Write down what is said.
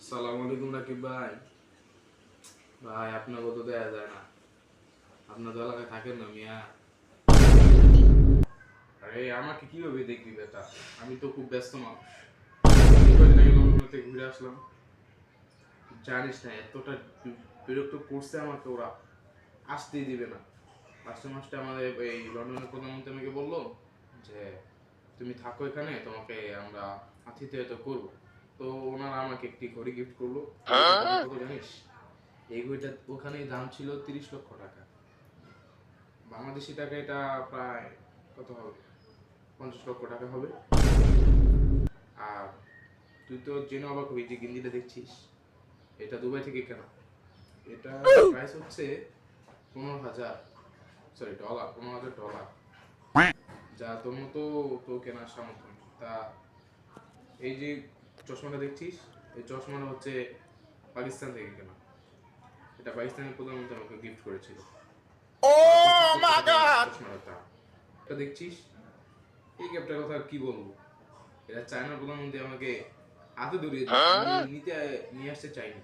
আসসালামু আলাইকুম রাকিব ভাই। ভাই আপনাকে তো দেয়া যায় না, আপনার তো এলাকায় থাকেন না মিয়া। আরে আমাকে কিভাবে দেখবি বেটা, আমি তো খুব ব্যস্ত মানুষ। এই কদিন আগে লন্ডন থেকে ঘুরে আসলাম। জানিস না এতটা বিরক্ত করছে আমাকে ওরা, আসতেই দিবে না। লাস্টে মাসটা আমাদের এই লন্ডনের প্রধানমন্ত্রী আমাকে বললো যে তুমি থাকো এখানে, তোমাকে আমরা আতিথেয়তা করবো। তো ওনারা আমাকে একটি ঘড়ি গিফট করলো। কত জানিস, এই ঘড়িটা ওখানে দাম ছিল 30 লক্ষ টাকা। বাংলাদেশি টাকা এটা প্রায় কত হবে, 50 লক্ষ টাকা হবে। আর তুই তো জেনে অবাক হবি যে গেঞ্জিটা দেখছিস, এটা দুবাই থেকে কেনা। এটা প্রাইস হচ্ছে 15,000, সরি ডলার, 15,000 ডলার, যা তোর মতো তো কেনার সামর্থ্য নেই। তা এই যে চশমাটা দেখছিস, এই চশমাটা হচ্ছে পাকিস্তান থেকে কেনা। এটা পাকিস্তানের প্রধানমন্ত্রী আমাকে গিফট করেছিল। চশমাটার দাম এটা দেখছিস, এই গ্যাপটার কথা আর কি বলবো। এটা চায়নার প্রধানমন্ত্রী আমাকে হাতে ধরিয়ে দিয়েছে, আমি নিতে নিয়ে আসতে চাইনি।